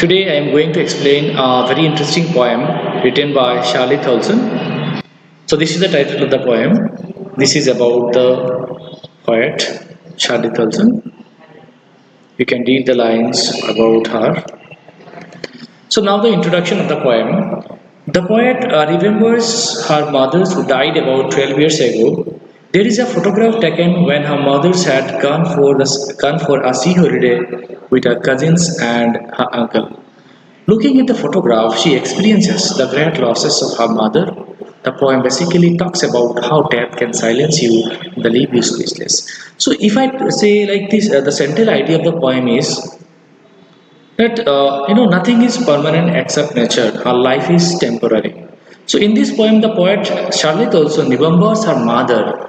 Today I am going to explain a very interesting poem written by Charlie Tolson. So this is the title of the poem. This is about the poet Charlie Tolson. You can read the lines about her. So now the introduction of the poem. The poet remembers her mothers who died about 12 years ago. There is a photograph taken when her mothers had gone for a sea holiday with her cousins and her uncle. Looking at the photograph, she experiences the great losses of her mother. The poem basically talks about how death can silence you and leave you speechless. So, if I say like this, the central idea of the poem is that nothing is permanent except nature. Her life is temporary. So, in this poem, the poet Charlotte also remembers her mother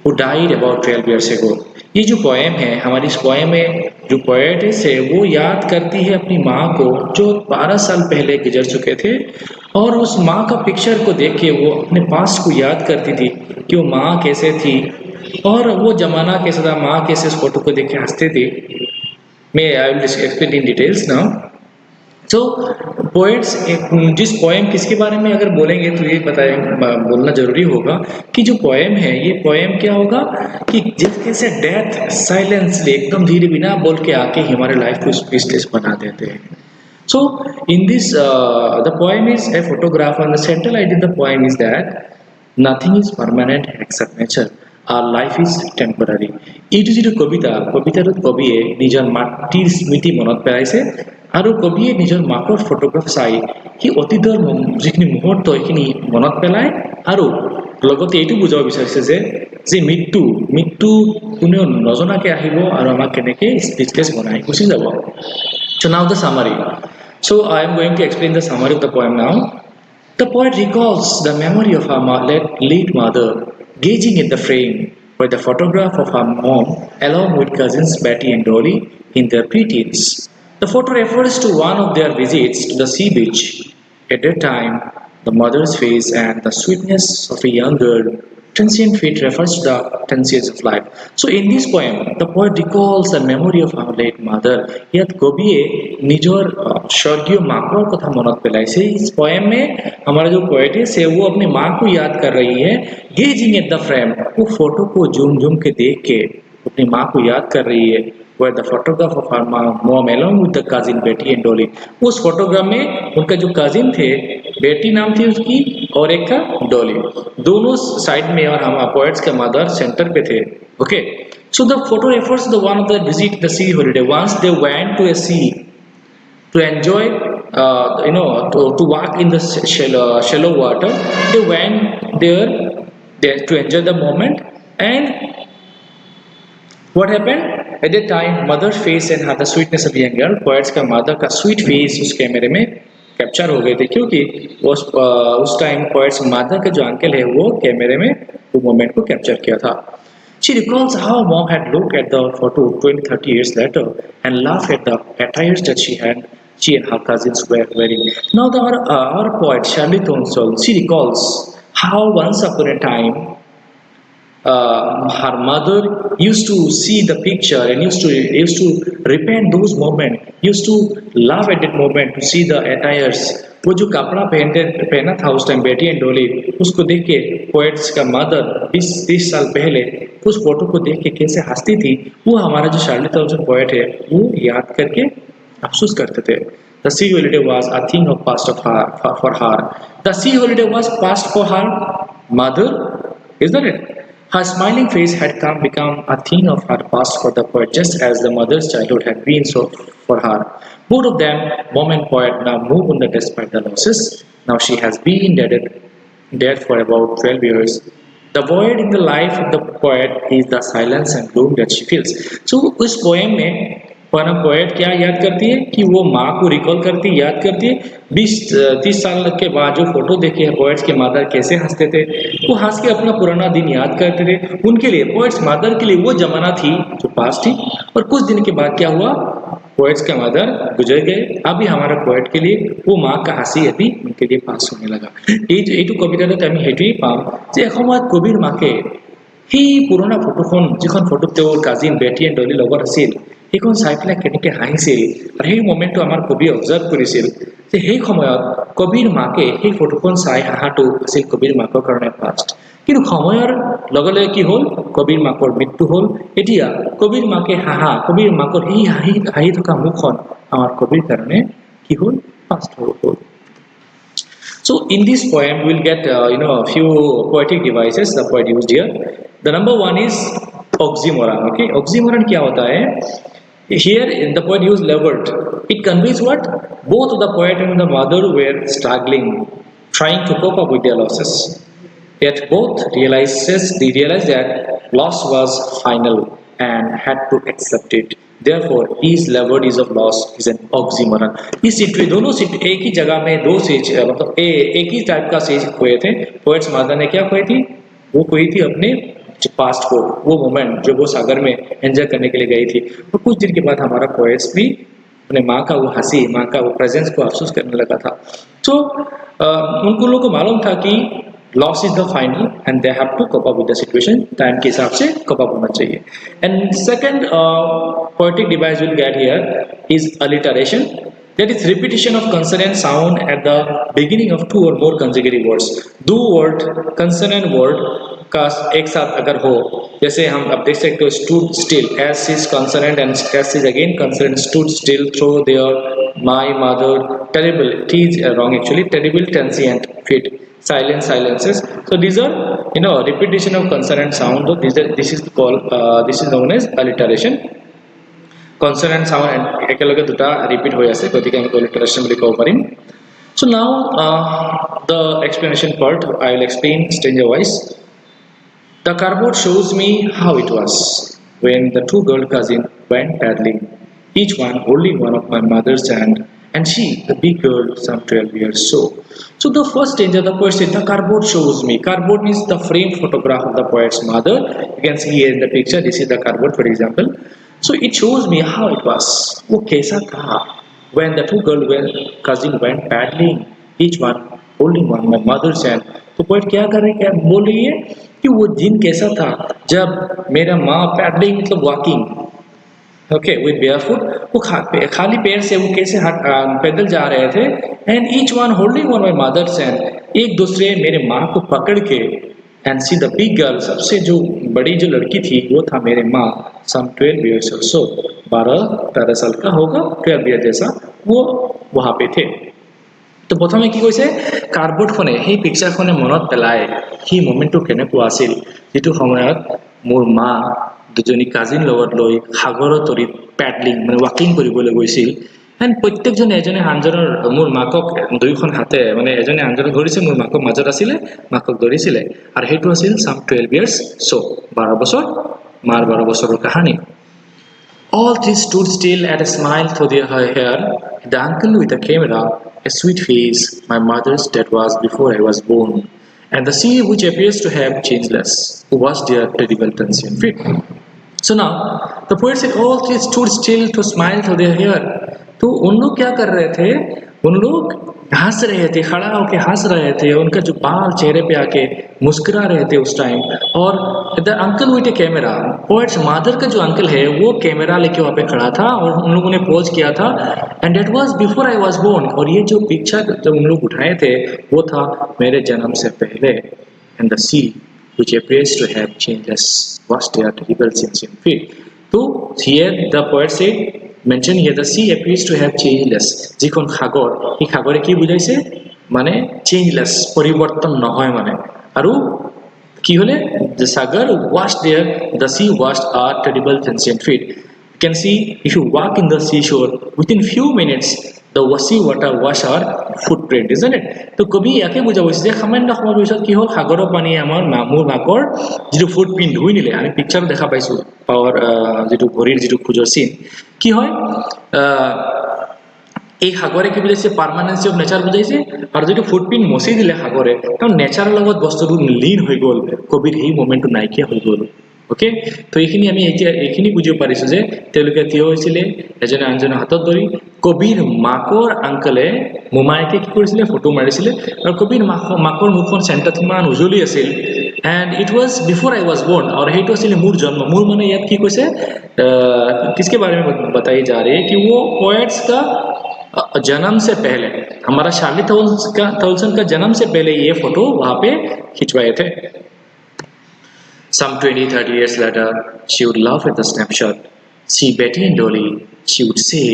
who died about 12 years ago. ये जो poem है हमारी इस poem में जो poet's है वो याद करती है अपनी माँ को जो 12 साल पहले गुजर चुके थे और उस माँ का पिक्चर को देख के वो अपने पास्ट को याद करती थी कि वो माँ कैसे थी और वो जमाना कैसा था माँ कैसे उस फोटो को देख के हंसते थे मैं I will explain in details now तो पोएट्स जिस पोएम किसके बारे में अगर बोलेंगे तो ये बोलना जरूरी होगा कि जो पोएम है ये पोएम क्या होगा कि जिस कैसे डेथ साइलेंसली एकदम धीरे बिना बोल के आके हमारे लाइफ को स्पीचलेस बना देते हैं. So in this the poem is a photograph and the central idea of the poem is that nothing is permanent except nature. Our life is temporary. এইটো যিটো কবিতাটোত কবিয়ে নিজৰ মাতৃৰ স্মৃতি মনত পেলাইছে আৰু কবিয়ে নিজৰ মাকৰ ফটোগ্ৰাফ চাই সি অতীতৰ যিখিনি মুহূৰ্ত এইখিনি মনত পেলায় আৰু লগতে এইটো বুজাব বিচাৰিছে যে মৃত্যু কোনেও নজনাকে আহিব আৰু আমাক কেনেকৈ স্পীচলেছ বনাই গুচি যাব. So now the summary. So I am going to explain the summary of the poem now. The poet recalls the memory of her late mother, gazing at the frame with the photograph of her mom along with cousins Betty and Dolly in their preteens. The photo refers to one of their visits to the sea beach. At that time, the mother's face and the sweetness of a young girl. Transient fate refers to the transience of life. So in this poem, the poet recalls the memory of our late mother. Yet कविए निजोर स्वर्गीय माँ को कथा मनत पेलाई से इस poem में हमारा जो poet's है वो अपनी माँ को याद कर रही है. Gazing at the frame, वो फोटो को झूम के देख के अपनी माँ को याद कर रही है. Where the photograph of her mom along with the cousin Betty and Dolly. उस फोटोग्राफ में उनका जो cousin थे बेटी नाम थी उसकी और एक था डॉली. दोनों साइड में और हम पोएट्स के मदर सेंटर पे थे. Okay. So the photo refers to the one of the visit the sea holiday. Once they went to a sea to enjoy, to walk in the shallow water. They went there to enjoy the moment. And what happened? At that time, mother's face and the sweetness of young girl. Poets का mother का sweet face उस कैमरे में capture हो गए थे क्योंकि उस टाइम पोएट्स मदर का जो अंकल है वो कैमरे में वो मोमेंट को कैप्चर किया था. She recalls how mom had looked at the photo 20-30 years later and laughed at the attires that she and her cousins were wearing. Now our poet Shirley Thompson, she recalls how once upon a time her mother used to see the picture and used to repent those moments, used to laugh at that moment to see the attires. वो जो कपड़ा पहना था उस time बेटी and डोली उसको देख के पोएट्स का मदर 20-30 साल पहले उस फोटो को देख के कैसे हंसती थी वो हमारा जो शार्ली थॉम्सन पोएट है वो याद करके अफसोस करते थे. The sea holiday was a thing of past for her. The sea holiday was past for her mother, isn't it? Her smiling face had become a thing of her past for the poet, just as the mother's childhood had been so for her. Both of them, mom and poet, now move on despite the losses. Now she has been dead for about 12 years. The void in the life of the poet is the silence and gloom that she feels. So, उस poem में poet क्या याद करती है कि वो माँ को रिकॉल करती याद करती है 20-30 साल के बाद जो फोटो देखे हैं पोएट्स के मदर कैसे हंसते थे वो हंस के अपना पुराना दिन याद करते थे. उनके लिए पोएट्स मदर के लिए वो जमाना थी जो पास थी और कुछ दिन के बाद क्या हुआ पोएट्स के मदर गुजर गए. अभी हमारा पोएट के लिए वो माँ का हंसी अभी उनके लिए पास होने लगा. এইটো কবিতাটোত আমি সেইটোৱেই পাম যে এসময়ত কবিৰ মাকে সেই পুৰণা ফটোখন যিখন ফটোত তেওঁৰ কাজিন বেটি এণ্ড ডলি লগত আছিল সেইখন চাই পেলাই কেনেকৈ হাঁহিছিল আৰু সেই মোমেণ্টটো আমাৰ কবিয়ে অবজাৰ্ভ কৰিছিল যে সেই সময়ত কবিৰ মাকে সেই ফটোখন চাই হাঁহাটো আছিল কবিৰ মাকৰ কাৰণে ফাৰ্ষ্ট কিন্তু সময়ৰ লগে লগে কি হ'ল কবিৰ মাকৰ মৃত্যু হ'ল এতিয়া কবিৰ মাকে হাঁহা কবিৰ মাকৰ সেই হাঁহি থকা মুখখন আমাৰ কবিৰ কাৰণে কি হ'ল ফাৰ্ষ্ট হ'ল So in this poem, we'll get a few poetic devices the poet used here. The number one is oxymoron. Okay, oxymoron क्या होता है? Here in the poet used levered. It conveys what both the poet and the mother were struggling, trying to cope up with their losses. Yet both they realized that loss was final and had to accept it. Therefore, his levered of loss is an oxymoron. इस दोनों एक ही जगह में दो says मतलब एक ही type का says खोए थे पोएट्स मादा ने क्या खोई थी वो खोई थी अपने पास्ट को वो मोमेंट जो वो सागर में एंजॉय करने के लिए गई थी और कुछ दिन के बाद हमारा पोएट्स भी अपने माँ का वो हंसी माँ का वो प्रेजेंस को अफसोस करने लगा था तो उनको लोगों को मालूम था कि loss is the final and they have to cope up with the situation time के हिसाब से cope up होना चाहिए and second poetic device we'll get here is alliteration that is repetition of consonant sound at the beginning of two or more consecutive words दो word consonant word का एक साथ अगर हो जैसे हम अब देख सकते हो stood still s is consonant and s is again consonant stood still throw there my mother terrible t is wrong actually terrible transient fit silences so these are repetition of consonant sound so this is called this is known as alliteration consonant sound and ekelage duta repeat hoy ase gotike ami alliteration boli kobo parim so now the explanation part I will explain stranger wise the cardboard shows me how it was when the two girl cousins went paddling each one holding one of my mother's hand and she the big girl some 12 years so the first stanza the poet said the cardboard shows me cardboard means the frame photograph of the poet's mother you can see here in the picture this is the cardboard for example so it shows me how it was wo kaisa tha when the two girl cousins went paddling each one holding one my mother's hand तो poet क्या कर रही है क्या बोल रही है कि वो दिन कैसा था जब मेरा माँ पैडलिंग मतलब वॉकिंग ओके विद बेयरफुट वो खाली पैर से वो कैसे पैदल जा रहे थे and each one holding on my mother's hand एक दूसरे मेरे माँ को पकड़ के and see the big girl सबसे जो बड़ी जो लड़की थी वो था मेरे माँ सम 12 years or so 12-13 साल का होगा 12 years जैसा वो वहाँ पे थे तो प्रथमे কি কৈছে কাৰ্ডবৰ্ডখনে সেই পিকচাৰখনে মনত পেলায় সেই মোমেন্টটো কেনেকুৱা আছিল যেটো সময়ত মোৰ মা দুজনী কাজিন লগত লৈ সাগৰৰ তৰিত প্যাডলিং মানে ওয়াকিং কৰিবলৈ গৈছিল এন্ড প্ৰত্যেকজন এজনে আনজনৰ মোৰ মাকক দুইখন হাতে মানে এজনে আনজনক ধৰিছে মোৰ মাকক মাজত আছিল মাকক ধৰিছিল আৰু হেতু আছিল সাম 12 years সো 12 বছৰ মাৰ 12 বছৰৰ কাহিনী All three stood still at a smile through their hair. The uncle with the camera, a sweet face, my mother's that was before I was born, and the sea which appears to have changeless, who was their terrible transient fit. So now, the poet said all three stood still to smile through their hair. तो उन लोग क्या कर रहे थे उन लोग हंस रहे थे खड़ा होकर हंस रहे थे उनका जो बाल चेहरे पे आके मुस्कुरा रहे थे उस टाइम और the uncle with A camera poets mother का जो अंकल है वो कैमरा लेके वहाँ पे खड़ा था और उन लोगों ने पोज किया था and that was before I was born और ये जो पिक्चर जब उन लोग उठाए थे वो था मेरे जन्म से पहले and the sea which appears to have changeless was their terrible sentient fate. So here the poet said mention here the sea appears to have changeless যিখন সাগৰ এই সাগৰে কি বুজাইছে মানে চেঞ্জলেস পৰিৱৰ্তন নহয় মানে আৰু কি হলে the sagar washed there the sea washed our terrible sentient feet you can see if you walk in the seashore within few minutes the sea water wash our footprint isn't it তো কবি ইয়াকে বুজাইছে যে সামান্য সময় পিছত কি হল সাগৰৰ পানী আমাৰ মামুৰ মাকৰ যিটো ফুটপ্ৰিন্ট ধুই নিলে আমি পিকচাৰ দেখা পাইছো পাৱাৰ যিটো ভৰিৰ যিটো খুজৰ চিন কি হয় এই সাগৰে কি বুজাইছে পার্মানেন্সি অফ নেচার বুজাইছে আৰু যেটো ফুটপ্ৰিন্ট মচি দিলে সাগৰে তাৰ নেচাৰৰ লগত বস্তুটো লীন হৈ গল কবিৰ এই মোমেন্টটো নাইকিয়া হৈ গল ওকে তো এইখিনি আমি এতিয়া এইখিনি বুজিব পাৰিছো যে তেওঁলোকে থিয় হৈছিলে এজনে আনজনৰ হাতত ধৰি কবিৰ মাকৰ আঙ্কলে মোমাইকে কি কৰিছিলে ফটো মাৰিছিলে আৰু কবিৰ মাকৰ মুখখন চেণ্টাৰত ইমান উজলি আছিল and it was before I was born और সেইটো আছিল মোৰ জন্ম মোৰ মানে ইয়াত কি কৈছে किसके बारे में बताई जा रही है कि वो पोएट्स का जन्म से पहले हमारा शार्ली थॉल्सन का जन्म से पहले ये फोटो वहां पे खिंचवाए थे Some 20-30 years later, she would laugh at the snapshot. See Betty and Dolly, she would say,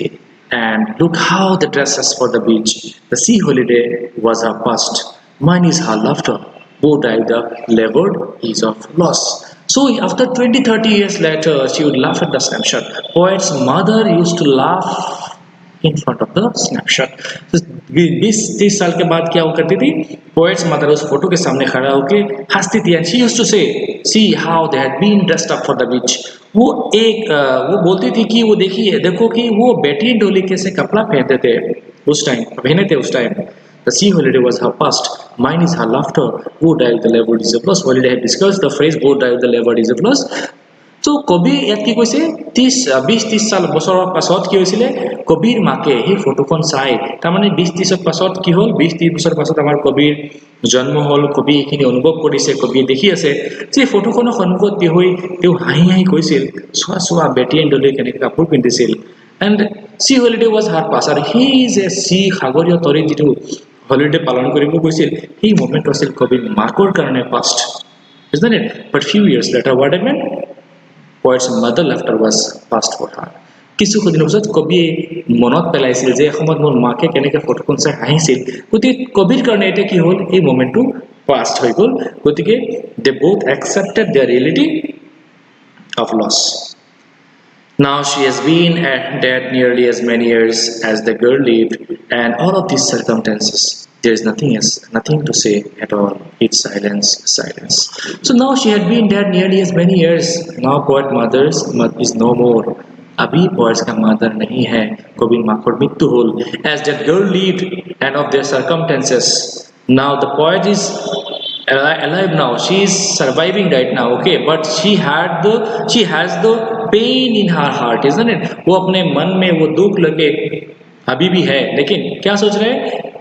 and look how the dresses for the beach. The sea holiday was her past. Mine is her laughter. Both died the levered is of loss. So after 20-30 years later, she would laugh at the snapshot. Poet's mother used to laugh in front of the snapshot. 20-30 साल के बाद क्या हो करती थी poets mother उस photo के सामने खड़ा होके हंसती थी and she used to say see how they had been dressed up for the beach वो वो बोलती थी कि वो देखिए देखो कि वो बेटी एंड डोली कैसे कपड़ा पहनते थे उस टाइम पहने थे उस time The sea holiday was her past. Mine is her laughter. Who died the level is a plus. Already I have discussed the phrase who died the level is a plus. তো কবি ইয়াত কি কৈছে 20-30 সাল বছৰৰ পাছত কি হৈছিলে কবিৰ মাকে সেই ফটোখন চাই তাৰমানে 20-30 পাছত কি হ'ল 20-30 বছৰ পাছত আমাৰ কবিৰ জন্ম হ'ল কবি এখিনি অনুভৱ কৰিছে কবি দেখি আছে যে ফটোখনৰ সন্মুখত কি হৈ তেওঁ হাঁহি হাঁহি কৈছিল চোৱা চোৱা বেটি এণ্ড ডলি কেনেকৈ কাপোৰ পিন্ধিছিল এণ্ড সি হলিডে ৱাজ হাৰ পাছ আৰু হি ইজ এ সি সাগৰীয় তৰিত যিটো হলিডে পালন কৰিব গৈছিল সেই মোমেণ্ট আছিল কবিৰ মাকৰ কাৰণে past isn't it but few years later what happened Poet's mother laughter was past for her. কিছু দিনৰ পিছত কবিয়ে মনত পেলাইছিল যে সময়ত মোৰ মাকে কেনেকৈ ফটোখন চাই হাঁহিছিল গতিকে কবিৰ কাৰণে এটা কি হ'ল এই মোমেণ্টটো পাষ্ট হৈ গ'ল গতিকে দে both accepted their reality of loss. Now she has been dead nearly as many years as the girl lived, and all of these circumstances, there is nothing else, nothing to say at all. It's silence, silence. So now she had been dead nearly as many years. Now poet mother's is no more. Abhi poet's ka mother nahi hai. Kobin makor mittu hol. As that girl lived, and of their circumstances. Now the poet is alive now. She is surviving right now. Okay, but she has the pain in her heart, isn't it? वो अपने मन में वो दुख लगे अभी भी है लेकिन क्या सोच रहे हैं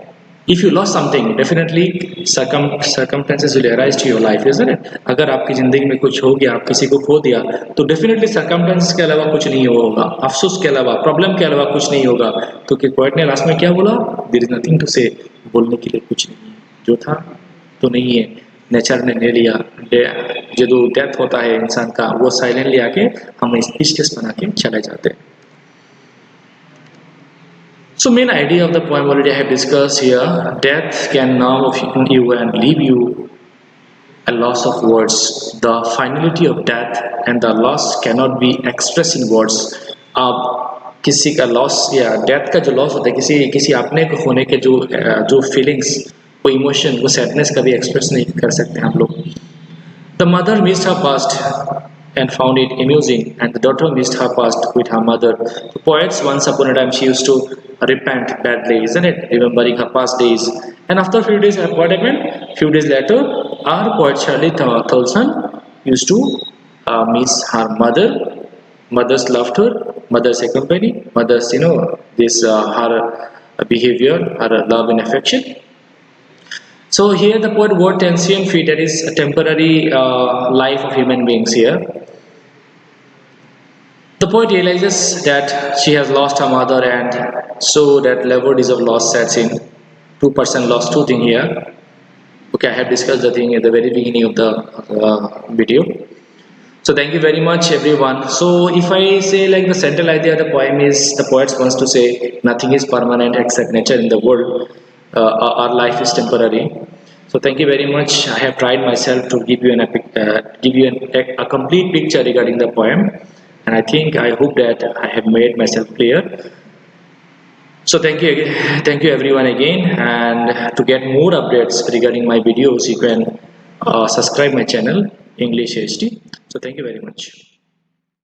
if you lost something definitely circumstances will arise to your life isn't it अगर आपकी जिंदगी में कुछ हो गया आप किसी को खो दिया तो definitely circumstances के अलावा कुछ नहीं होगा अफसोस के अलावा प्रॉब्लम के अलावा कुछ नहीं होगा तो कि पोएट ने लास्ट में क्या बोला there is nothing to say बोलने के लिए कुछ नहीं है जो था तो नहीं है नेचर ने ले लिया जो डेथ होता है इंसान का वो साइलेंटली आके हमें स्पीचलेस बना के चले जाते हैं So main idea of the poem already I have discussed here. Death can numb you and leave you a loss of words. The finality of death and the loss cannot be expressed in words. अब किसी का loss या death का जो loss होता है किसी अपने को होने के जो फीलिंग्स वो इमोशन वो सैडनेस कभी एक्सप्रेस नहीं कर सकते हम लोग The mother missed her past and found it amusing, and the daughter missed her past with her mother. The poets once upon a time she used to repent badly, isn't it? Remembering her past days. And after a few days, what happened? Few days later, our poet Shirley Tholson used to miss her mother. Mother's laughter, mother's company, mother's this her behavior, her love and affection. So here the poet word transient fate, that is a temporary life of human beings here. The poet realizes that she has lost her mother and so that level of loss sets in. 2% lost two things here. Okay, I have discussed the thing at the very beginning of the video. So thank you very much everyone. So if I say like the central idea of the poem is the poet wants to say nothing is permanent except nature in the world. Our life is temporary. So thank you very much. I have tried myself to give you a complete picture regarding the poem, and I hope that I have made myself clear. So thank you everyone again, and to get more updates regarding my videos, you can subscribe my channel English HD. So thank you very much.